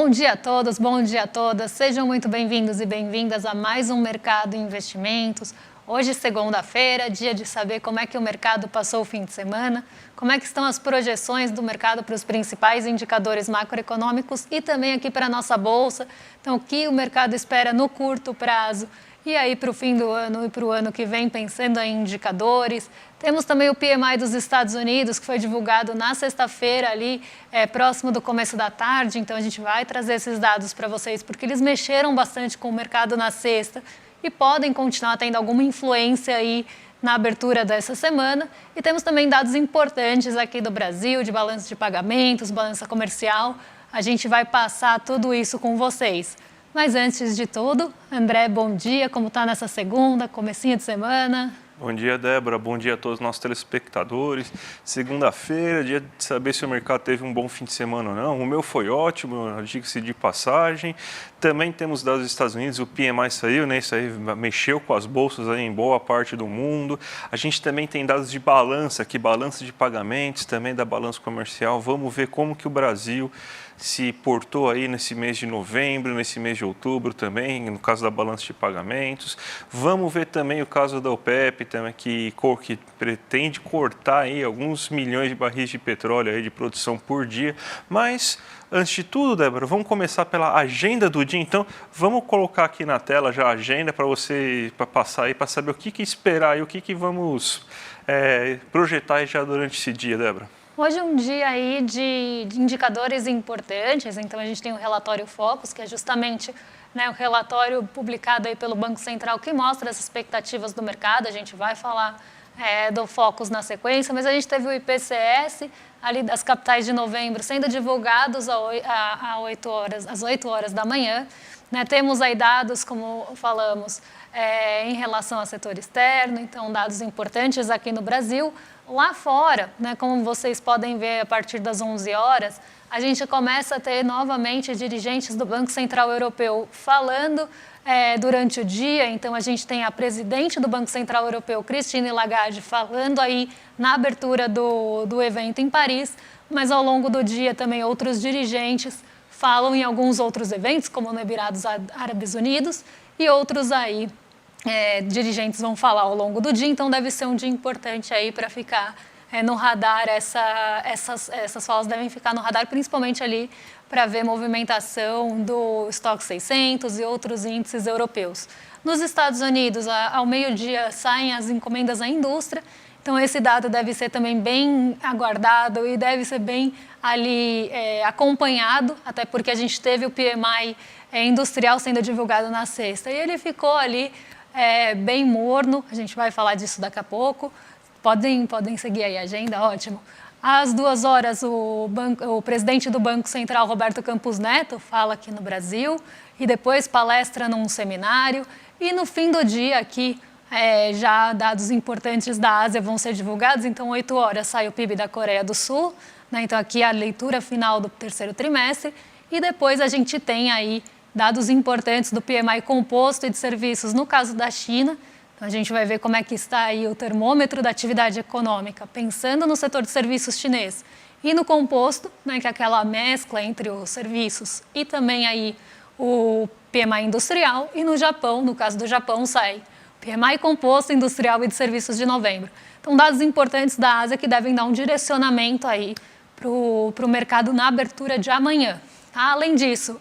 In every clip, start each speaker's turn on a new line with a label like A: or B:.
A: Bom dia a todos, bom dia a todas. Sejam muito bem-vindos e bem-vindas a mais um Mercado em Investimentos. Hoje, segunda-feira, dia de saber como é que o mercado passou o fim de semana, como é que estão as projeções do mercado para os principais indicadores macroeconômicos e também aqui para a nossa Bolsa. Então, o que o mercado espera no curto prazo e aí para o fim do ano e para o ano que vem, pensando em indicadores. Temos também o PMI dos Estados Unidos, que foi divulgado na sexta-feira, ali próximo do começo da tarde. Então, a gente vai trazer esses dados para vocês, porque eles mexeram bastante com o mercado na sexta e podem continuar tendo alguma influência aí na abertura dessa semana. E temos também dados importantes aqui do Brasil, de balanço de pagamentos, balança comercial. A gente vai passar tudo isso com vocês. Mas antes de tudo, André, bom dia, como está nessa segunda, comecinho de semana?
B: Bom dia, Débora. Bom dia a todos os nossos telespectadores. Segunda-feira, dia de saber se o mercado teve um bom fim de semana ou não. O meu foi ótimo, diga-se de passagem. Também temos dados dos Estados Unidos, o PMI saiu, né? Isso aí mexeu com as bolsas aí em boa parte do mundo. A gente também tem dados de balança aqui, balança de pagamentos, também da balança comercial. Vamos ver como que o Brasil se portou aí nesse mês de novembro, nesse mês de outubro também, no caso da balança de pagamentos. Vamos ver também o caso da OPEP, também, que pretende cortar aí alguns milhões de barris de petróleo aí de produção por dia. Mas, antes de tudo, Débora, vamos começar pela agenda do dia. Então, vamos colocar aqui na tela já a agenda para você passar aí, para saber o que esperar e o que vamos projetar aí já durante esse dia, Débora.
A: Hoje é um dia aí de indicadores importantes, então a gente tem o relatório Focus, que é justamente o relatório publicado aí pelo Banco Central que mostra as expectativas do mercado. A gente vai falar do Focus na sequência, mas a gente teve o IPCS ali das capitais de novembro sendo divulgados às 8 horas da manhã. Temos aí dados, como falamos, em relação ao setor externo, então dados importantes aqui no Brasil. Lá fora, como vocês podem ver a partir das 11 horas, a gente começa a ter novamente dirigentes do Banco Central Europeu falando durante o dia. Então, a gente tem a presidente do Banco Central Europeu, Christine Lagarde, falando aí na abertura do evento em Paris, mas ao longo do dia também outros dirigentes falam em alguns outros eventos, como no Emirados Árabes Unidos, e outros aí dirigentes vão falar ao longo do dia. Então deve ser um dia importante aí para ficar no radar. Essas falas devem ficar no radar, principalmente ali para ver movimentação do Stoxx 600 e outros índices europeus. Nos Estados Unidos, ao meio-dia, saem as encomendas à indústria. Então, esse dado deve ser também bem aguardado e deve ser bem ali acompanhado, até porque a gente teve o PMI industrial sendo divulgado na sexta. E ele ficou ali bem morno, a gente vai falar disso daqui a pouco. Podem seguir aí a agenda, ótimo. Às 2 horas, o presidente do Banco Central, Roberto Campos Neto, fala aqui no Brasil e depois palestra num seminário. E no fim do dia aqui, já dados importantes da Ásia vão ser divulgados. Então, 8 horas sai o PIB da Coreia do Sul, então aqui a leitura final do terceiro trimestre. E depois a gente tem aí dados importantes do PMI composto e de serviços no caso da China. Então, a gente vai ver como é que está aí o termômetro da atividade econômica, pensando no setor de serviços chinês. E no composto, que é aquela mescla entre os serviços e também aí o PMI industrial. E no Japão, no caso do Japão, sai PMI composto, industrial e de serviços de novembro. Então, dados importantes da Ásia que devem dar um direcionamento aí para o mercado na abertura de amanhã. Além disso,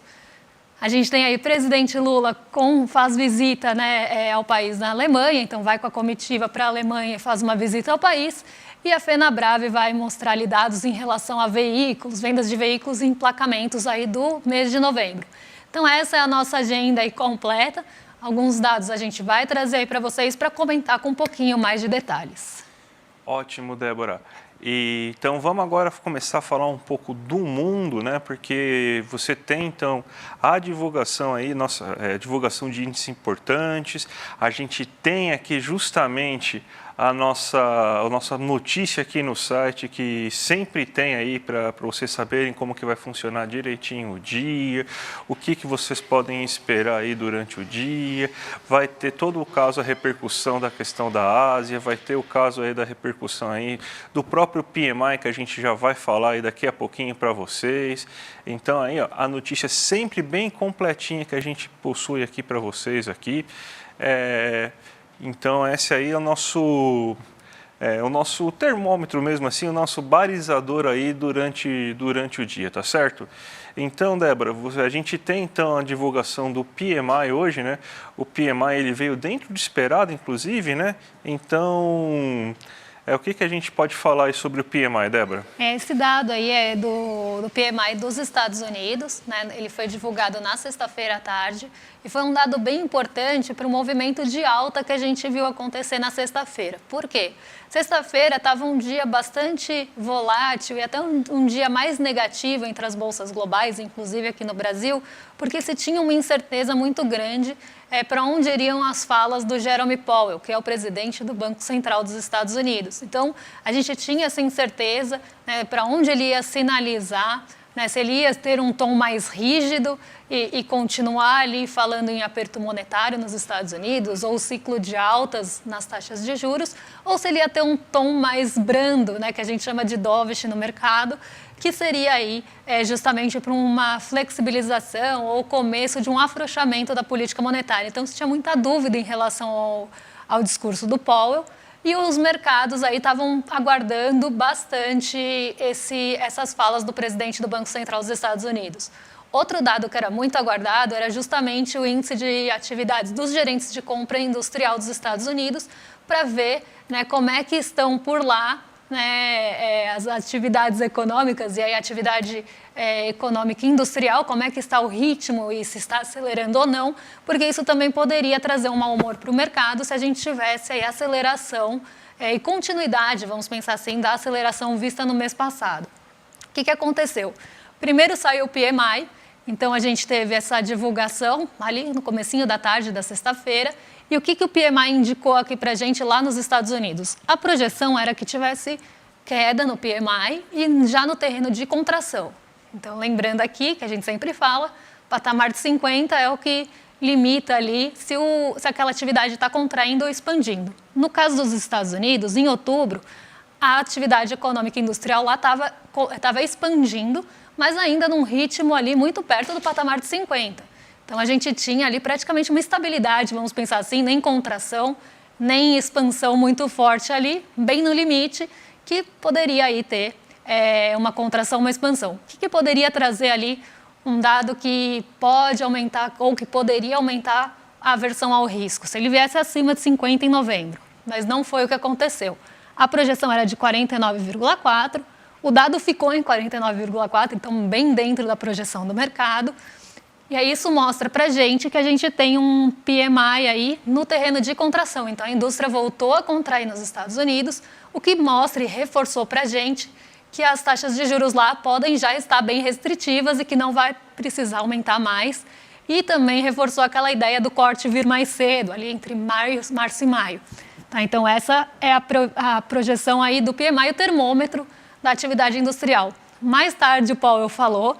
A: a gente tem aí o presidente Lula faz visita ao país na Alemanha, então vai com a comitiva para a Alemanha e faz uma visita ao país. E a FenaBrave vai mostrar ali dados em relação a veículos, vendas de veículos e emplacamentos aí do mês de novembro. Então essa é a nossa agenda aí completa. Alguns dados a gente vai trazer aí para vocês para comentar com um pouquinho mais de detalhes.
B: Ótimo, Débora. Então, vamos agora começar a falar um pouco do mundo, porque você tem, então, a divulgação aí, divulgação de índices importantes. A gente tem aqui justamente a nossa notícia aqui no site, que sempre tem aí para vocês saberem como que vai funcionar direitinho o dia, o que vocês podem esperar aí durante o dia. Vai ter todo o caso, a repercussão da questão da Ásia, vai ter o caso aí da repercussão aí do próprio PMI, que a gente já vai falar aí daqui a pouquinho para vocês. Então aí, ó, a notícia sempre bem completinha que a gente possui aqui para vocês aqui. Então esse aí é o nosso termômetro mesmo assim, o nosso balizador aí durante o dia, tá certo? Então, Débora, a gente tem então a divulgação do PMI hoje, né? O PMI ele veio dentro do esperado, inclusive, né? Então, o que a gente pode falar aí sobre o PMI, Débora?
A: Esse dado aí é do PMI dos Estados Unidos, né? Ele foi divulgado na sexta-feira à tarde e foi um dado bem importante para o movimento de alta que a gente viu acontecer na sexta-feira. Por quê? Sexta-feira estava um dia bastante volátil e até um dia mais negativo entre as bolsas globais, inclusive aqui no Brasil, porque se tinha uma incerteza muito grande para onde iriam as falas do Jerome Powell, que é o presidente do Banco Central dos Estados Unidos. Então, a gente tinha essa incerteza, né, para onde ele ia sinalizar, né, se ele ia ter um tom mais rígido e continuar ali falando em aperto monetário nos Estados Unidos, ou ciclo de altas nas taxas de juros, ou se ele ia ter um tom mais brando, né, que a gente chama de dovish no mercado, que seria aí justamente para uma flexibilização ou começo de um afrouxamento da política monetária. Então, se tinha muita dúvida em relação ao discurso do Powell, e os mercados aí estavam aguardando bastante essas falas do presidente do Banco Central dos Estados Unidos. Outro dado que era muito aguardado era justamente o índice de atividades dos gerentes de compra industrial dos Estados Unidos, para ver, né, como é que estão por lá, né, as atividades econômicas e aí a atividade econômica industrial, como é que está o ritmo e se está acelerando ou não, porque isso também poderia trazer um mau humor para o mercado se a gente tivesse aí aceleração e continuidade, vamos pensar assim, da aceleração vista no mês passado. O que aconteceu? Primeiro saiu o PMI, então a gente teve essa divulgação ali no comecinho da tarde da sexta-feira. E o que o PMI indicou aqui para a gente lá nos Estados Unidos? A projeção era que tivesse queda no PMI e já no terreno de contração. Então, lembrando aqui, que a gente sempre fala, patamar de 50 é o que limita ali se aquela atividade está contraindo ou expandindo. No caso dos Estados Unidos, em outubro, a atividade econômica industrial lá estava expandindo, mas ainda num ritmo ali muito perto do patamar de 50. Então, a gente tinha ali praticamente uma estabilidade, vamos pensar assim, nem contração, nem expansão muito forte ali, bem no limite, que poderia aí ter uma contração, uma expansão. O que poderia trazer ali um dado que pode aumentar ou que poderia aumentar a aversão ao risco, se ele viesse acima de 50 em novembro? Mas não foi o que aconteceu. A projeção era de 49,4, o dado ficou em 49,4, então bem dentro da projeção do mercado. E aí isso mostra para a gente que a gente tem um PMI aí no terreno de contração. Então, a indústria voltou a contrair nos Estados Unidos, o que mostra e reforçou para a gente que as taxas de juros lá podem já estar bem restritivas e que não vai precisar aumentar mais. E também reforçou aquela ideia do corte vir mais cedo, ali entre março e maio. Tá, então, essa é a projeção aí do PMI, o termômetro da atividade industrial. Mais tarde, o Powell falou.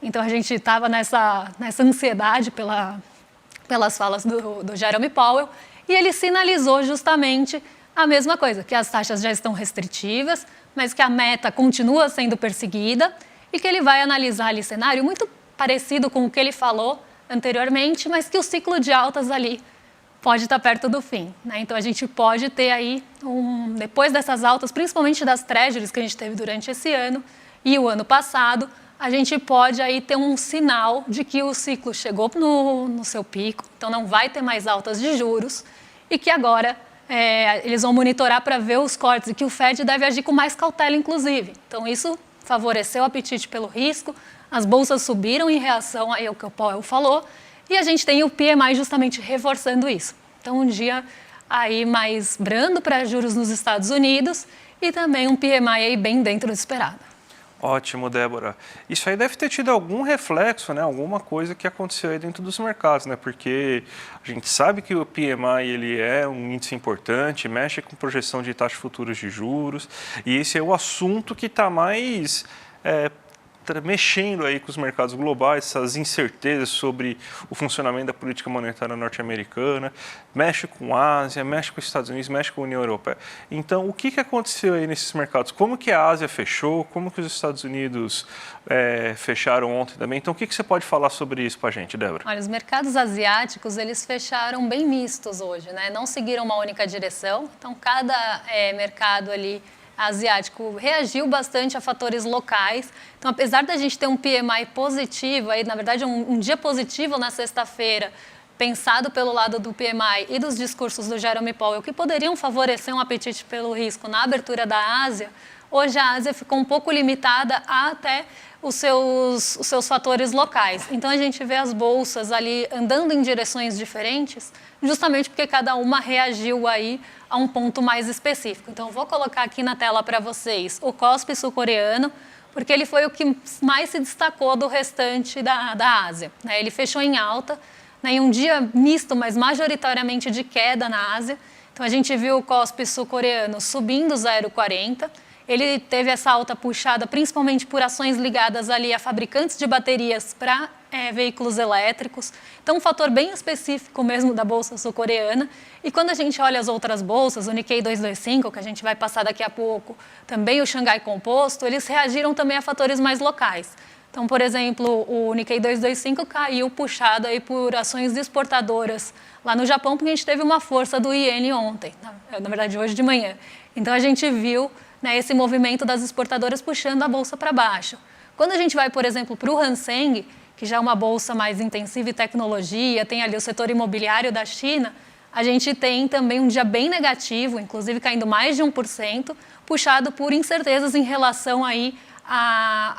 A: Então, a gente estava nessa ansiedade pelas falas do Jerome Powell e ele sinalizou justamente a mesma coisa, que as taxas já estão restritivas, mas que a meta continua sendo perseguida e que ele vai analisar ali cenário muito parecido com o que ele falou anteriormente, mas que o ciclo de altas ali pode estar perto do fim, né? Então, a gente pode ter aí, depois dessas altas, principalmente das treasuries que a gente teve durante esse ano e o ano passado, a gente pode aí ter um sinal de que o ciclo chegou no seu pico, então não vai ter mais altas de juros e que agora eles vão monitorar para ver os cortes e que o Fed deve agir com mais cautela, inclusive. Então, isso favoreceu o apetite pelo risco, as bolsas subiram em reação aí ao que o Powell falou e a gente tem o PMI justamente reforçando isso. Então, um dia aí mais brando para juros nos Estados Unidos e também um PMI aí bem dentro do esperado.
B: Ótimo, Débora. Isso aí deve ter tido algum reflexo, né? Alguma coisa que aconteceu aí dentro dos mercados, né? Porque a gente sabe que o PMI ele é um índice importante, mexe com projeção de taxas futuras de juros, e esse é o assunto que está mais mexendo aí com os mercados globais, essas incertezas sobre o funcionamento da política monetária norte-americana, mexe com a Ásia, mexe com os Estados Unidos, mexe com a União Europeia. Então, o que aconteceu aí nesses mercados? Como que a Ásia fechou? Como que os Estados Unidos fecharam ontem também? Então, o que você pode falar sobre isso para a gente, Débora?
A: Olha, os mercados asiáticos, eles fecharam bem mistos hoje, né? Não seguiram uma única direção, então cada mercado ali asiático reagiu bastante a fatores locais. Então, apesar da gente ter um PMI positivo, aí, na verdade, um dia positivo na sexta-feira, pensado pelo lado do PMI e dos discursos do Jerome Powell, que poderiam favorecer um apetite pelo risco na abertura da Ásia, hoje a Ásia ficou um pouco limitada a até os seus fatores locais. Então, a gente vê as bolsas ali andando em direções diferentes, justamente porque cada uma reagiu aí a um ponto mais específico. Então, vou colocar aqui na tela para vocês o KOSPI sul-coreano, porque ele foi o que mais se destacou do restante da Ásia, né? Ele fechou em alta, né, em um dia misto, mas majoritariamente de queda na Ásia. Então, a gente viu o KOSPI sul-coreano subindo 0,40. Ele teve essa alta puxada principalmente por ações ligadas ali a fabricantes de baterias para veículos elétricos. Então, um fator bem específico mesmo da Bolsa sul-coreana. E quando a gente olha as outras bolsas, o Nikkei 225, que a gente vai passar daqui a pouco, também o Xangai Composto, eles reagiram também a fatores mais locais. Então, por exemplo, o Nikkei 225 caiu puxado aí por ações exportadoras lá no Japão, porque a gente teve uma força do iene ontem, na verdade hoje de manhã. Então, a gente viu, né, esse movimento das exportadoras puxando a bolsa para baixo. Quando a gente vai, por exemplo, para o Hang Seng, que já é uma bolsa mais intensiva em tecnologia, tem ali o setor imobiliário da China, a gente tem também um dia bem negativo, inclusive caindo mais de 1%, puxado por incertezas em relação aí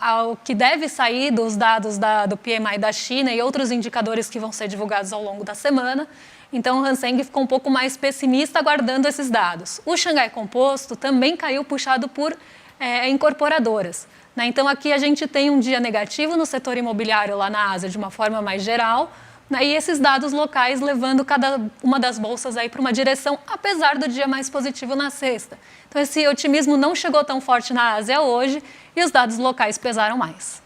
A: ao que deve sair dos dados do PMI da China e outros indicadores que vão ser divulgados ao longo da semana. Então, o Hang Seng ficou um pouco mais pessimista aguardando esses dados. O Xangai Composto também caiu puxado por incorporadoras, né? Então, aqui a gente tem um dia negativo no setor imobiliário lá na Ásia, de uma forma mais geral, né? E esses dados locais levando cada uma das bolsas aí para uma direção, apesar do dia mais positivo na sexta. Então, esse otimismo não chegou tão forte na Ásia hoje e os dados locais pesaram mais.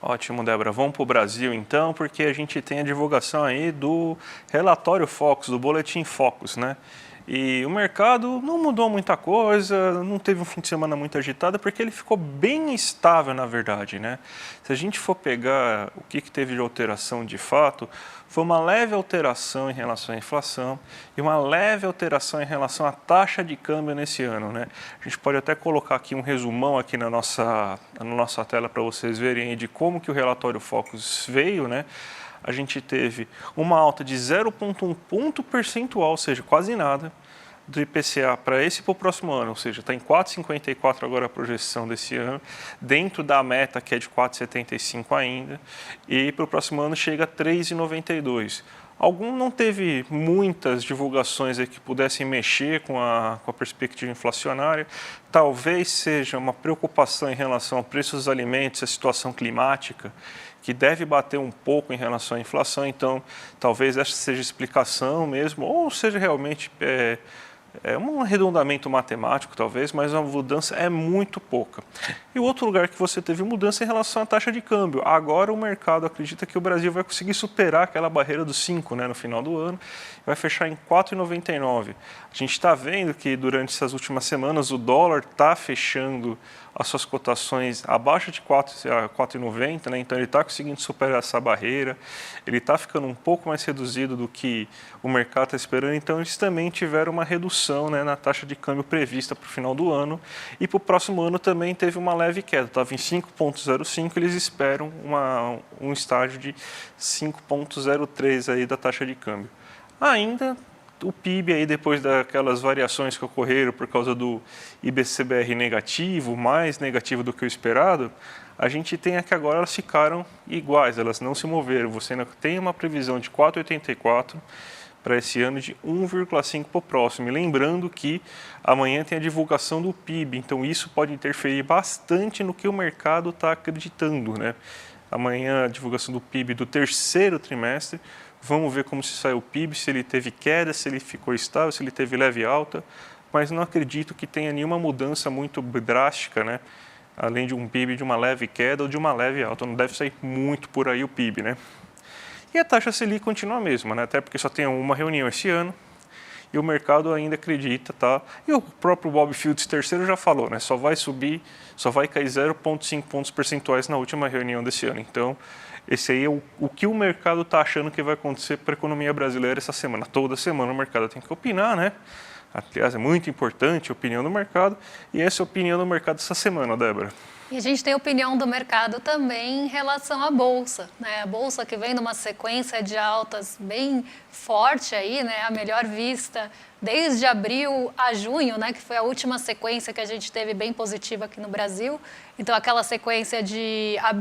B: Ótimo, Débora. Vamos para o Brasil, então, porque a gente tem a divulgação aí do relatório Focus, do Boletim Focus, né? E o mercado não mudou muita coisa, não teve um fim de semana muito agitado, porque ele ficou bem estável, na verdade, né? Se a gente for pegar o que teve de alteração de fato, foi uma leve alteração em relação à inflação e uma leve alteração em relação à taxa de câmbio nesse ano, né? A gente pode até colocar aqui um resumão aqui na nossa tela para vocês verem aí de como que o relatório Focus veio, né? A gente teve uma alta de 0,1 ponto percentual, ou seja, quase nada, do IPCA para esse e para o próximo ano, ou seja, está em 4,54 agora a projeção desse ano, dentro da meta que é de 4,75 ainda, e para o próximo ano chega a 3,92. Algum não teve muitas divulgações aí que pudessem mexer com a perspectiva inflacionária. Talvez seja uma preocupação em relação ao preço dos alimentos, a situação climática, que deve bater um pouco em relação à inflação. Então, talvez essa seja a explicação mesmo, ou seja realmente um arredondamento matemático, talvez, mas a mudança é muito pouca. E o outro lugar que você teve mudança é em relação à taxa de câmbio. Agora o mercado acredita que o Brasil vai conseguir superar aquela barreira dos 5, né, no final do ano, vai fechar em 4,99. A gente está vendo que durante essas últimas semanas o dólar está fechando as suas cotações abaixo de 4,90, né? Então ele está conseguindo superar essa barreira, ele está ficando um pouco mais reduzido do que o mercado está esperando, então eles também tiveram uma redução, né, na taxa de câmbio prevista para o final do ano, e para o próximo ano também teve uma leve queda, estava em 5,05, eles esperam um estágio de 5,03 aí da taxa de câmbio. Ainda o PIB aí, depois daquelas variações que ocorreram por causa do IBCBR negativo, mais negativo do que o esperado, a gente tem aqui agora, elas ficaram iguais, elas não se moveram. Você ainda tem uma previsão de 4,84, para esse ano de 1,5% para o próximo. E lembrando que amanhã tem a divulgação do PIB, então isso pode interferir bastante no que o mercado está acreditando, né? Amanhã a divulgação do PIB do terceiro trimestre, vamos ver como se saiu o PIB, se ele teve queda, se ele ficou estável, se ele teve leve alta, mas não acredito que tenha nenhuma mudança muito drástica, né? Além de um PIB de uma leve queda ou de uma leve alta, não deve sair muito por aí o PIB, né? E a taxa Selic continua a mesma, né? Até porque só tem uma reunião esse ano e o mercado ainda acredita, tá? E o próprio Bob Fields III já falou, né? Só vai subir, só vai cair 0,5 pontos percentuais na última reunião desse ano. Então, esse aí é o que o mercado está achando que vai acontecer para a economia brasileira essa semana. Toda semana o mercado tem que opinar, né? Aliás, é muito importante a opinião do mercado e essa é a opinião do mercado essa semana, Débora.
A: E a gente tem a opinião do mercado também em relação à Bolsa, né? A Bolsa que vem numa sequência de altas bem forte aí, né? A melhor vista desde abril a junho, né? Que foi a última sequência que a gente teve bem positiva aqui no Brasil. Então, aquela sequência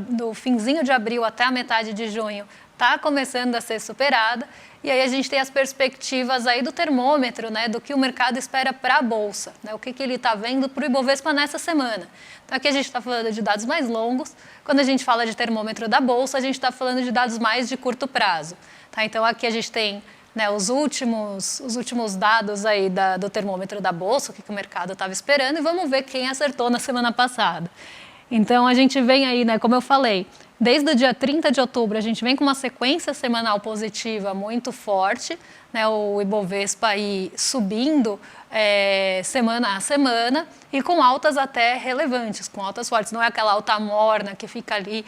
A: do finzinho de abril até a metade de junho está começando a ser superada. E aí a gente tem as perspectivas aí do termômetro, né, do que o mercado espera para a Bolsa, né, o que ele está vendo para o Ibovespa nessa semana. Então aqui a gente está falando de dados mais longos, quando a gente fala de termômetro da Bolsa, a gente está falando de dados mais de curto prazo. Tá? Então aqui a gente tem, né, os últimos dados aí do termômetro da Bolsa, o que o mercado estava esperando, e vamos ver quem acertou na semana passada. Então a gente vem aí, né, como eu falei, desde o dia 30 de outubro, a gente vem com uma sequência semanal positiva muito forte, né, o Ibovespa aí subindo semana a semana e com altas até relevantes, com altas fortes. Não é aquela alta morna que fica ali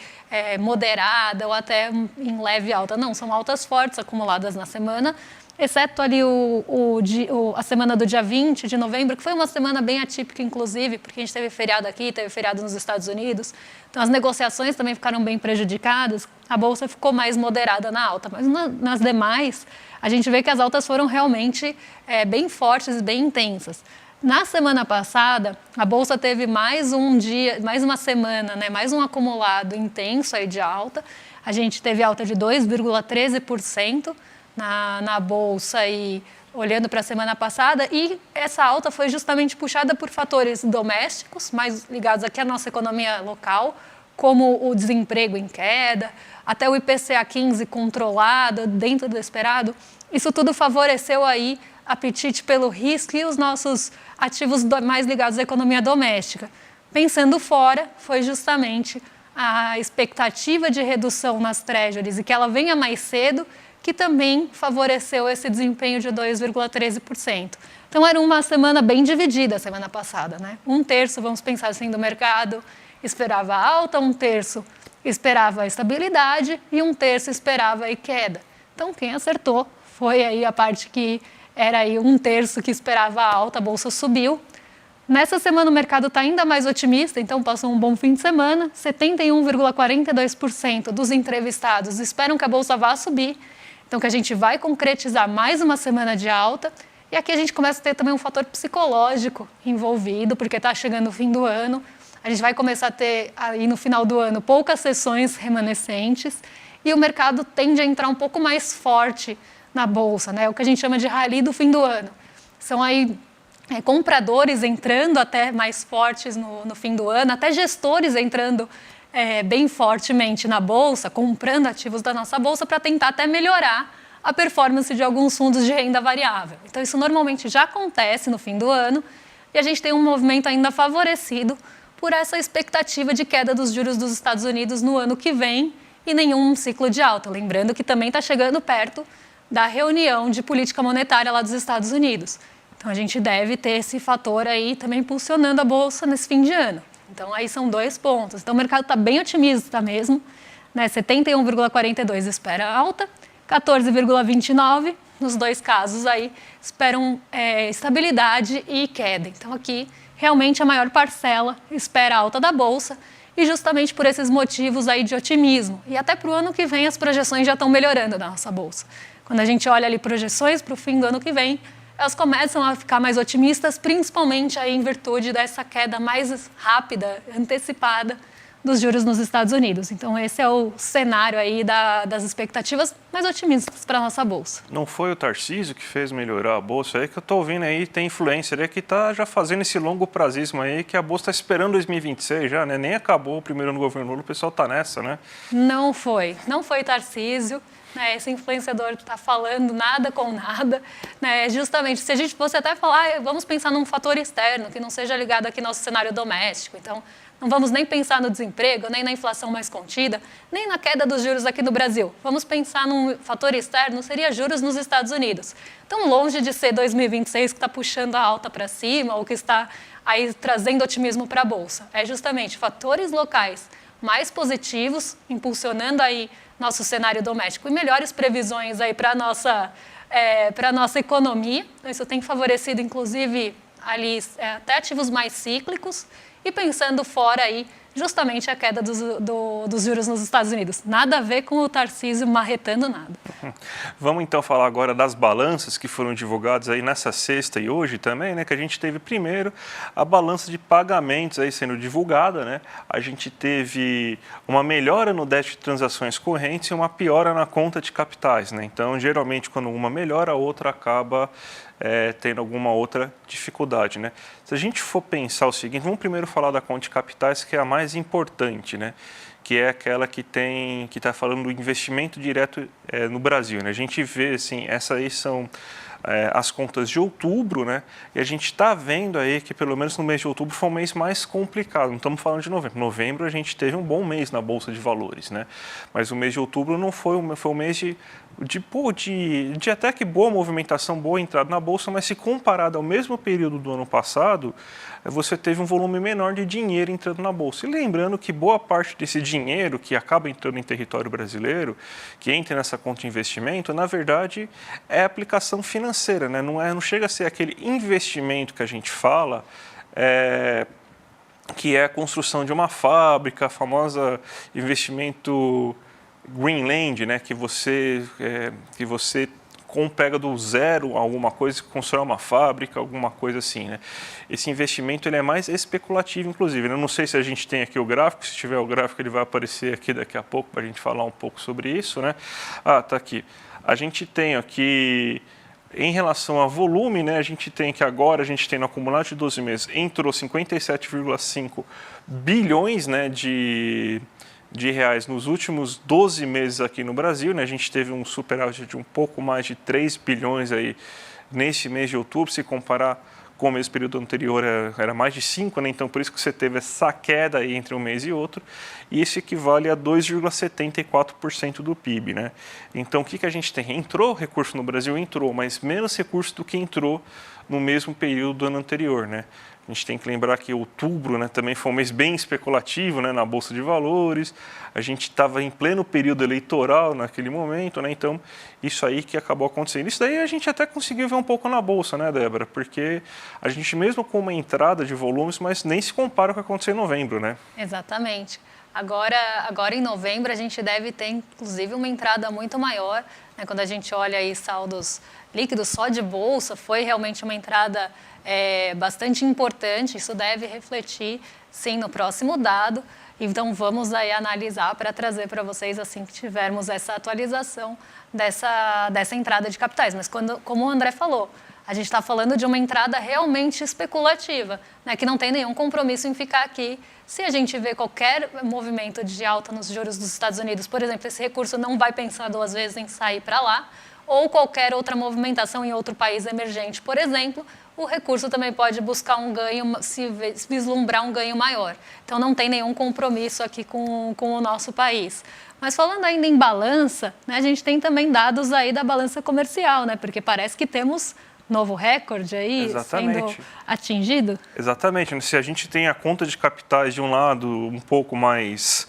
A: moderada ou até em leve alta. Não, são altas fortes acumuladas na semana, exceto ali a semana do dia 20 de novembro, que foi uma semana bem atípica, inclusive, porque a gente teve feriado aqui, teve feriado nos Estados Unidos. Então, as negociações também ficaram bem prejudicadas. A Bolsa ficou mais moderada na alta. Mas nas demais, a gente vê que as altas foram realmente bem fortes e bem intensas. Na semana passada, a Bolsa teve mais um dia, mais uma semana, né, mais um acumulado intenso aí de alta. A gente teve alta de 2,13%. Na Bolsa e olhando para a semana passada, e essa alta foi justamente puxada por fatores domésticos, mais ligados aqui à nossa economia local, como o desemprego em queda, até o IPCA 15 controlado, dentro do esperado. Isso tudo favoreceu aí apetite pelo risco e os nossos ativos mais ligados à economia doméstica. Pensando fora, foi justamente a expectativa de redução nas treasuries e que ela venha mais cedo, que também favoreceu esse desempenho de 2,13%. Então, era uma semana bem dividida a semana passada, né? Um terço, vamos pensar assim, do mercado esperava alta, um terço esperava estabilidade e um terço esperava aí queda. Então, quem acertou foi aí a parte que era aí um terço que esperava alta, a Bolsa subiu. Nessa semana o mercado está ainda mais otimista, então passou um bom fim de semana. 71,42% dos entrevistados esperam que a Bolsa vá subir. Então, que a gente vai concretizar mais uma semana de alta. E aqui a gente começa a ter também um fator psicológico envolvido, porque está chegando o fim do ano. A gente vai começar a ter, aí no final do ano, poucas sessões remanescentes. E o mercado tende a entrar um pouco mais forte na Bolsa, né? O que a gente chama de rally do fim do ano. São aí compradores entrando até mais fortes no fim do ano, até gestores entrando bem fortemente na Bolsa, comprando ativos da nossa Bolsa para tentar até melhorar a performance de alguns fundos de renda variável. Então, isso normalmente já acontece no fim do ano e a gente tem um movimento ainda favorecido por essa expectativa de queda dos juros dos Estados Unidos no ano que vem e nenhum ciclo de alta. Lembrando que também está chegando perto da reunião de política monetária lá dos Estados Unidos. Então, a gente deve ter esse fator aí também impulsionando a Bolsa nesse fim de ano. Então, aí são 2 pontos. Então, o mercado está bem otimista mesmo, né? 71,42 espera alta, 14,29 nos 2 casos aí esperam estabilidade e queda. Então, aqui, realmente, a maior parcela espera alta da Bolsa e justamente por esses motivos aí de otimismo. E até para o ano que vem, as projeções já estão melhorando na nossa Bolsa. Quando a gente olha ali projeções para o fim do ano que vem, elas começam a ficar mais otimistas, principalmente aí em virtude dessa queda mais rápida, antecipada dos juros nos Estados Unidos. Então, esse é o cenário aí das expectativas mais otimistas para a nossa Bolsa.
B: Não foi o Tarcísio que fez melhorar a Bolsa? É que eu estou ouvindo aí, tem influência, ele é que está já fazendo esse longo prazismo aí, que a Bolsa está esperando 2026 já, né? Nem acabou o primeiro ano do governo Lula, o pessoal está nessa, né?
A: Não foi Tarcísio. Né, esse influenciador está falando nada com nada, né, justamente, se a gente fosse até falar, vamos pensar num fator externo, que não seja ligado aqui ao nosso cenário doméstico, então não vamos nem pensar no desemprego, nem na inflação mais contida, nem na queda dos juros aqui no Brasil. Vamos pensar num fator externo, seria juros nos Estados Unidos. Então, longe de ser 2026 que está puxando a alta para cima ou que está aí trazendo otimismo para a Bolsa. É justamente fatores locais mais positivos, impulsionando aí nosso cenário doméstico e melhores previsões aí para a nossa economia. Isso tem favorecido, inclusive, ali até ativos mais cíclicos e pensando fora aí justamente a queda dos juros nos Estados Unidos. Nada a ver com o Tarcísio marretando nada.
B: Vamos então falar agora das balanças que foram divulgadas aí nessa sexta e hoje também, né? Que a gente teve primeiro a balança de pagamentos aí sendo divulgada, né? A gente teve uma melhora no déficit de transações correntes e uma piora na conta de capitais, né? Então, geralmente, quando uma melhora, a outra acaba tendo alguma outra dificuldade, né? Se a gente for pensar o seguinte, vamos primeiro falar da conta de capitais, que é a mais importante, né? Que é aquela que está falando do investimento direto no Brasil, né? A gente vê, assim, essas aí são as contas de outubro, né? E a gente está vendo aí que pelo menos no mês de outubro foi um mês mais complicado. Não estamos falando de novembro. Novembro a gente teve um bom mês na Bolsa de Valores, né? Mas o mês de outubro não foi um mês de até que boa movimentação, boa entrada na Bolsa, mas se comparado ao mesmo período do ano passado, você teve um volume menor de dinheiro entrando na Bolsa. E lembrando que boa parte desse dinheiro que acaba entrando em território brasileiro, que entra nessa conta de investimento, na verdade é aplicação financeira, né? Não chega a ser aquele investimento que a gente fala, que é a construção de uma fábrica, a famosa investimento Greenland, né, que você pega do zero alguma coisa, constrói uma fábrica, alguma coisa assim, né? Esse investimento ele é mais especulativo, inclusive. Eu não sei se a gente tem aqui o gráfico, se tiver o gráfico ele vai aparecer aqui daqui a pouco para a gente falar um pouco sobre isso, né? Tá aqui. A gente tem aqui, em relação a volume, né, a gente tem que agora, a gente tem no acumulado de 12 meses, entrou 57,5 bilhões, né, de reais nos últimos 12 meses aqui no Brasil, né? A gente teve um superávit de um pouco mais de 3 bilhões aí nesse mês de outubro, se comparar com o mesmo período anterior era mais de 5, né? Então por isso que você teve essa queda aí entre um mês e outro, e isso equivale a 2,74% do PIB, né? Então o que a gente tem? Entrou recurso no Brasil? Entrou, mas menos recurso do que entrou no mesmo período do ano anterior, né? A gente tem que lembrar que outubro, né, também foi um mês bem especulativo, né, na Bolsa de Valores. A gente estava em pleno período eleitoral naquele momento, né, então isso aí que acabou acontecendo. Isso daí a gente até conseguiu ver um pouco na Bolsa, né, Débora? Porque a gente mesmo com uma entrada de volumes, mas nem se compara com o que aconteceu em novembro, né?
A: Exatamente. Agora em novembro a gente deve ter inclusive uma entrada muito maior, né, quando a gente olha aí saldos líquidos só de Bolsa, foi realmente uma entrada bastante importante, isso deve refletir, sim, no próximo dado. Então, vamos aí analisar para trazer para vocês assim que tivermos essa atualização dessa entrada de capitais. Mas, como o André falou, a gente está falando de uma entrada realmente especulativa, né, que não tem nenhum compromisso em ficar aqui. Se a gente vê qualquer movimento de alta nos juros dos Estados Unidos, por exemplo, esse recurso não vai pensar duas vezes em sair para lá, ou qualquer outra movimentação em outro país emergente, por exemplo, o recurso também pode buscar um ganho, se vislumbrar um ganho maior. Então, não tem nenhum compromisso aqui com o nosso país. Mas falando ainda em balança, né, a gente tem também dados aí da balança comercial, né, porque parece que temos novo recorde aí sendo atingido.
B: Exatamente. Se a gente tem a conta de capitais de um lado um pouco mais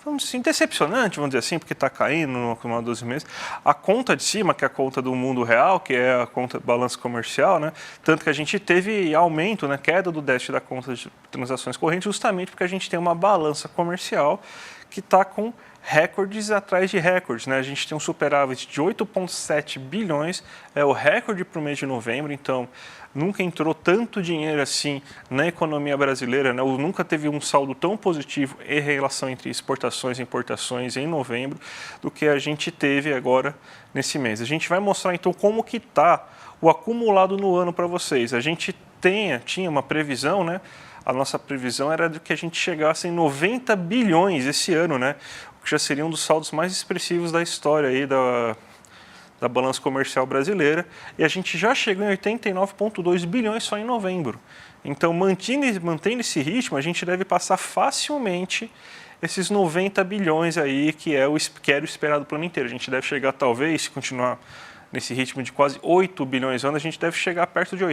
B: vamos dizer, decepcionante, vamos dizer assim, porque está caindo no acumulado 12 meses. A conta de cima, que é a conta do mundo real, que é a conta do balanço comercial, né? Tanto que a gente teve aumento, né? Queda do déficit da conta de transações correntes, justamente porque a gente tem uma balança comercial que está com recordes atrás de recordes, né? A gente tem um superávit de 8,7 bilhões, é o recorde para o mês de novembro, então nunca entrou tanto dinheiro assim na economia brasileira, né? Nunca teve um saldo tão positivo em relação entre exportações e importações em novembro do que a gente teve agora nesse mês. A gente vai mostrar então como que está o acumulado no ano para vocês. A gente tinha uma previsão, né? A nossa previsão era de que a gente chegasse em 90 bilhões esse ano, né? O que já seria um dos saldos mais expressivos da história aí da balança comercial brasileira. E a gente já chegou em 89,2 bilhões só em novembro. Então, mantendo esse ritmo, a gente deve passar facilmente esses 90 bilhões aí, que era o esperado pelo ano inteiro. A gente deve chegar, talvez, se continuar nesse ritmo de quase 8 bilhões ao ano, a gente deve chegar perto de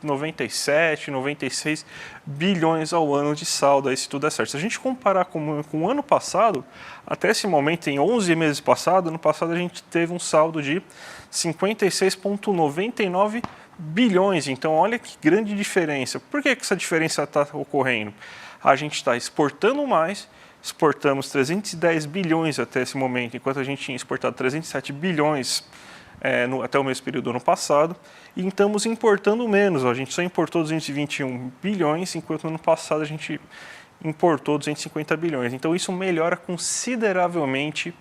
B: 97, 96 bilhões ao ano de saldo, aí, se tudo der certo. Se a gente comparar com o ano passado, até esse momento, em 11 meses passados, ano passado a gente teve um saldo de 56,99 bilhões. Então, olha que grande diferença. Por que essa diferença está ocorrendo? A gente está exportando mais, exportamos 310 bilhões até esse momento, enquanto a gente tinha exportado 307 bilhões até o mesmo período do ano passado, e estamos importando menos. A gente só importou 221 bilhões, enquanto no ano passado a gente importou 250 bilhões. Então, isso melhora consideravelmente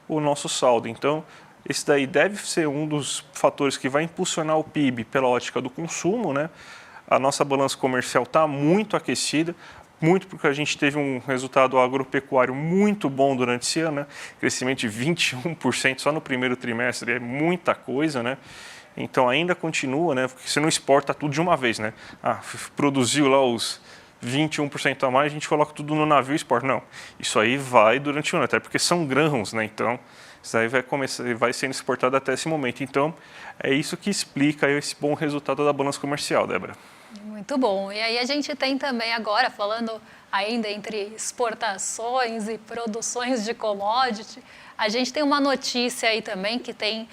B: o nosso saldo. Então, esse daí deve ser um dos fatores que vai impulsionar o PIB pela ótica do consumo, né? A nossa balança comercial está muito aquecida, muito porque a gente teve um resultado agropecuário muito bom durante esse ano, né? Crescimento de 21% só no primeiro trimestre, é muita coisa, né? Então ainda continua, né? Porque você não exporta tudo de uma vez, né? Produziu lá os 21% a mais, a gente coloca tudo no navio e exporta. Não, isso aí vai durante o ano, até porque são grãos, né? Então, isso aí vai sendo exportado até esse momento. Então, é isso que explica esse bom resultado da balança comercial, Débora.
A: Muito bom. E aí a gente tem também agora, falando ainda entre exportações e produções de commodity, a gente tem uma notícia aí também que tem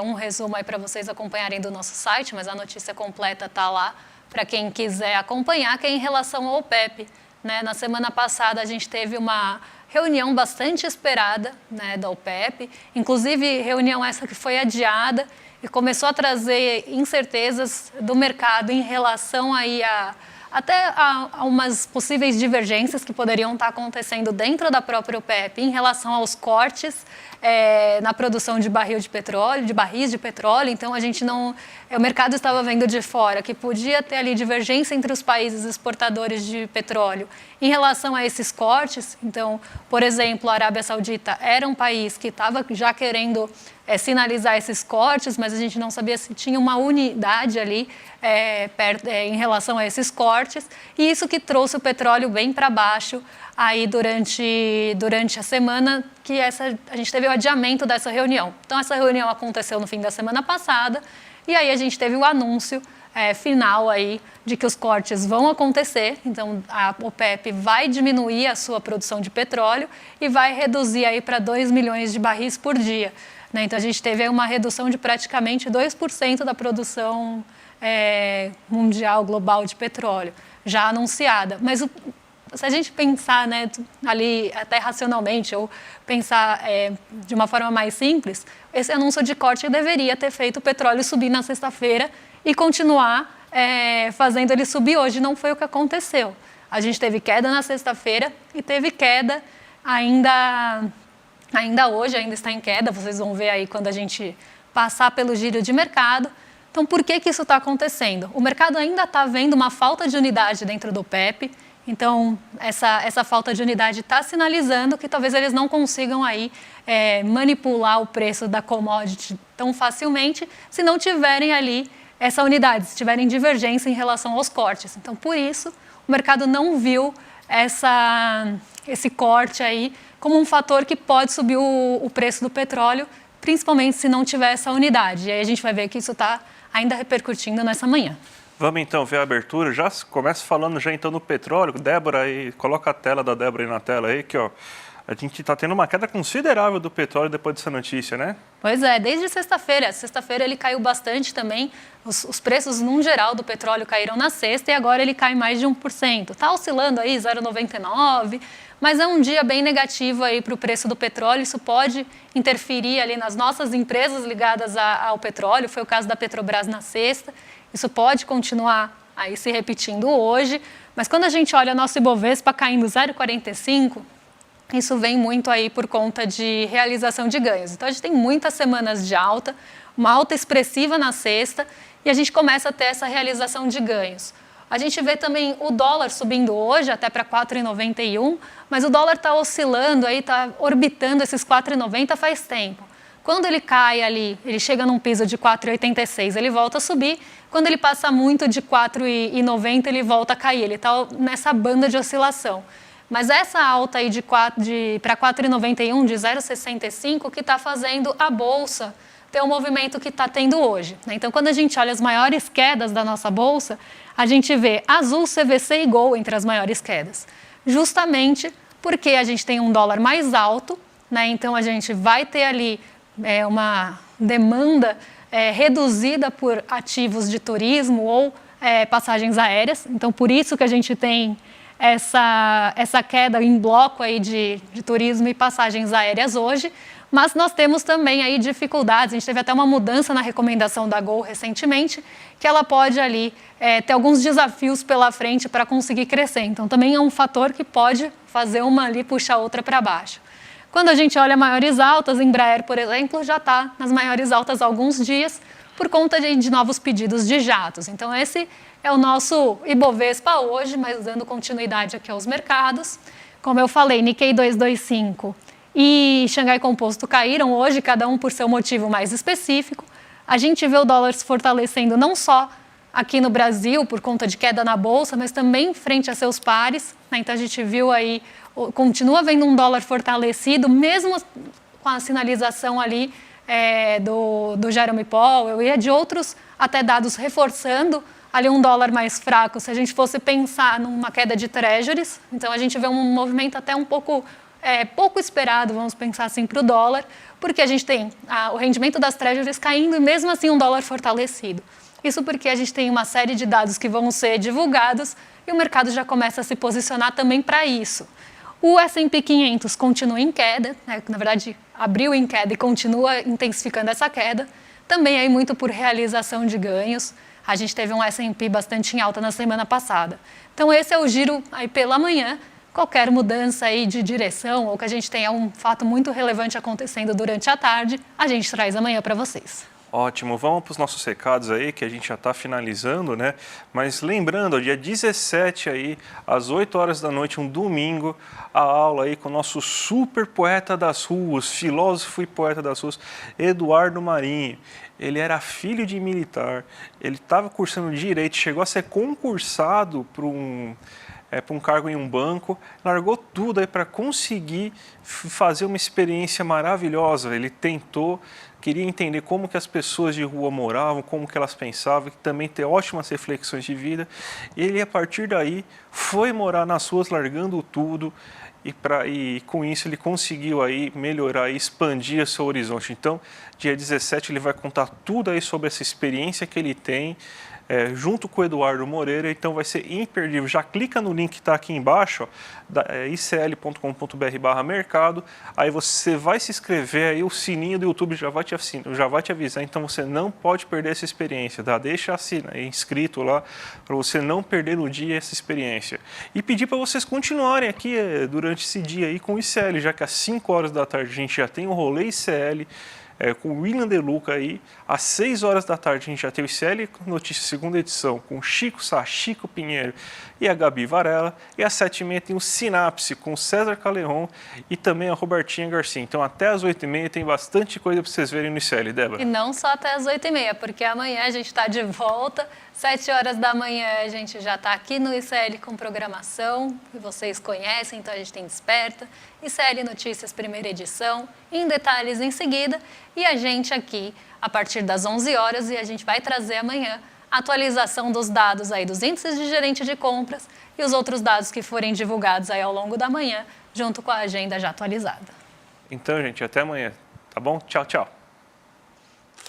A: um resumo aí para vocês acompanharem do nosso site, mas a notícia completa está lá para quem quiser acompanhar, que é em relação ao OPEP. Né? Na semana passada a gente teve uma reunião bastante esperada, né, da OPEP, inclusive reunião essa que foi adiada, e começou a trazer incertezas do mercado em relação aí até a umas possíveis divergências que poderiam estar acontecendo dentro da própria OPEP em relação aos cortes na produção de barris de petróleo. Então, o mercado estava vendo de fora que podia ter ali divergência entre os países exportadores de petróleo em relação a esses cortes. Então, por exemplo, a Arábia Saudita era um país que estava já querendo sinalizar esses cortes, mas a gente não sabia se tinha uma unidade ali em relação a esses cortes, e isso que trouxe o petróleo bem para baixo aí durante a semana que a gente teve o adiamento dessa reunião. Então, essa reunião aconteceu no fim da semana passada, e aí a gente teve o anúncio final aí de que os cortes vão acontecer. Então, a OPEP vai diminuir a sua produção de petróleo e vai reduzir aí para 2 milhões de barris por dia. Então, a gente teve aí uma redução de praticamente 2% da produção mundial, global de petróleo, já anunciada. Mas se a gente pensar, né, ali até racionalmente, ou pensar de uma forma mais simples, esse anúncio de corte deveria ter feito o petróleo subir na sexta-feira e continuar fazendo ele subir hoje. Não foi o que aconteceu. A gente teve queda na sexta-feira e teve queda ainda hoje, ainda está em queda. Vocês vão ver aí quando a gente passar pelo giro de mercado. Então, por que isso está acontecendo? O mercado ainda está vendo uma falta de unidade dentro do OPEP. Então, essa falta de unidade está sinalizando que talvez eles não consigam aí manipular o preço da commodity tão facilmente se não tiverem ali essa unidade, se tiverem divergência em relação aos cortes. Então, por isso, o mercado não viu esse corte aí como um fator que pode subir o preço do petróleo, principalmente se não tiver essa unidade. E aí a gente vai ver que isso está ainda repercutindo nessa manhã.
B: Vamos então ver a abertura. Já começa falando já então no petróleo. Débora, aí, coloca a tela da Débora aí na tela aí, que ó, a gente está tendo uma queda considerável do petróleo depois dessa notícia, né?
A: Pois é, desde sexta-feira. Sexta-feira ele caiu bastante também. Os preços, num geral, do petróleo caíram na sexta e agora ele cai mais de 1%. Está oscilando aí 0,99%, mas é um dia bem negativo aí para o preço do petróleo. Isso pode interferir ali nas nossas empresas ligadas ao petróleo. Foi o caso da Petrobras na sexta. Isso pode continuar aí se repetindo hoje. Mas quando a gente olha nosso Ibovespa caindo 0,45%, isso vem muito aí por conta de realização de ganhos. Então, a gente tem muitas semanas de alta, uma alta expressiva na sexta, e a gente começa a ter essa realização de ganhos. A gente vê também o dólar subindo hoje até para 4,91, mas o dólar está oscilando, está orbitando esses 4,90 faz tempo. Quando ele cai ali, ele chega num piso de 4,86, ele volta a subir. Quando ele passa muito de 4,90, ele volta a cair. Ele está nessa banda de oscilação. Mas essa alta aí para 4,91, de 0,65, que está fazendo a Bolsa ter o movimento que está tendo hoje. Então, quando a gente olha as maiores quedas da nossa Bolsa, a gente vê Azul, CVC e Gol entre as maiores quedas. Justamente porque a gente tem um dólar mais alto, então a gente vai ter ali uma demanda reduzida por ativos de turismo ou passagens aéreas. Então, por isso que a gente tem essa queda em bloco aí de turismo e passagens aéreas hoje, mas nós temos também aí dificuldades. A gente teve até uma mudança na recomendação da Gol recentemente, que ela pode ali ter alguns desafios pela frente para conseguir crescer. Então, também é um fator que pode fazer uma ali puxar outra para baixo. Quando a gente olha maiores altas, Embraer, por exemplo, já está nas maiores altas há alguns dias por conta de novos pedidos de jatos. Então, esse é o nosso Ibovespa hoje, mas dando continuidade aqui aos mercados. Como eu falei, Nikkei 225 e Xangai Composto caíram hoje, cada um por seu motivo mais específico. A gente vê o dólar se fortalecendo não só aqui no Brasil, por conta de queda na Bolsa, mas também frente a seus pares. Então, a gente viu aí, continua vendo um dólar fortalecido, mesmo com a sinalização ali do Jerome Powell e de outros até dados reforçando ali um dólar mais fraco. Se a gente fosse pensar numa queda de treasuries, então a gente vê um movimento até um pouco esperado, vamos pensar assim, para o dólar, porque a gente tem o rendimento das treasuries caindo e mesmo assim um dólar fortalecido. Isso porque a gente tem uma série de dados que vão ser divulgados e o mercado já começa a se posicionar também para isso. O S&P 500 continua em queda, na verdade abriu em queda e continua intensificando essa queda, também aí muito por realização de ganhos. A gente teve um S&P bastante em alta na semana passada. Então esse é o giro aí pela manhã. Qualquer mudança aí de direção ou que a gente tenha um fato muito relevante acontecendo durante a tarde, a gente traz amanhã para vocês.
B: Ótimo, vamos para os nossos recados aí, que a gente já está finalizando, né? Mas lembrando, dia 17 aí, às 8 horas da noite, um domingo, a aula aí com o nosso super poeta das ruas, filósofo e poeta das ruas, Eduardo Marinho. Ele era filho de militar, ele estava cursando direito, chegou a ser concursado para um cargo em um banco, largou tudo aí para conseguir fazer uma experiência maravilhosa. Ele tentou, queria entender como que as pessoas de rua moravam, como que elas pensavam, e também ter ótimas reflexões de vida. E ele, a partir daí, foi morar nas ruas largando tudo, e com isso ele conseguiu aí melhorar e expandir seu horizonte. Então, dia 17 ele vai contar tudo aí sobre essa experiência que ele tem, junto com o Eduardo Moreira, então vai ser imperdível. Já clica no link que está aqui embaixo, icl.com.br/mercado, aí você vai se inscrever, aí o sininho do YouTube já vai te avisar, então você não pode perder essa experiência, tá? Deixa inscrito lá, para você não perder no dia essa experiência. E pedir para vocês continuarem aqui durante esse dia aí com o ICL, já que às 5 horas da tarde a gente já tem o Rolê ICL, com o William De Luca aí, às 6 horas da tarde a gente já tem o ICL Notícias segunda edição com o Chico Sá, Chico Pinheiro e a Gabi Varela, e às 7h30 tem o Sinapse com o César Caleron e também a Robertinha Garcia. Então até às 8h30 tem bastante coisa para vocês verem no ICL, Débora.
A: E não só até às 8h30, porque amanhã a gente está de volta, 7 horas da manhã a gente já está aqui no ICL com programação, que vocês conhecem, então a gente tem Desperta, ICL Notícias primeira edição, em detalhes em seguida, e a gente aqui a partir das 11 horas, e a gente vai trazer amanhã atualização dos dados aí dos índices de gerente de compras e os outros dados que forem divulgados aí ao longo da manhã, junto com a agenda já atualizada.
B: Então, gente, até amanhã, tá bom? Tchau, tchau.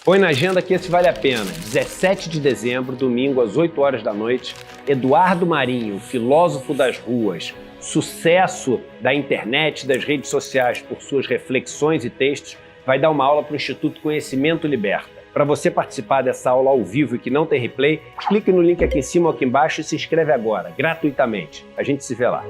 C: Põe na agenda que esse vale a pena. 17 de dezembro, domingo, às 8 horas da noite, Eduardo Marinho, filósofo das ruas, sucesso da internet, das redes sociais por suas reflexões e textos, vai dar uma aula para o Instituto Conhecimento Liberta. Para você participar dessa aula ao vivo e que não tem replay, clique no link aqui em cima ou aqui embaixo e se inscreve agora, gratuitamente. A gente se vê lá.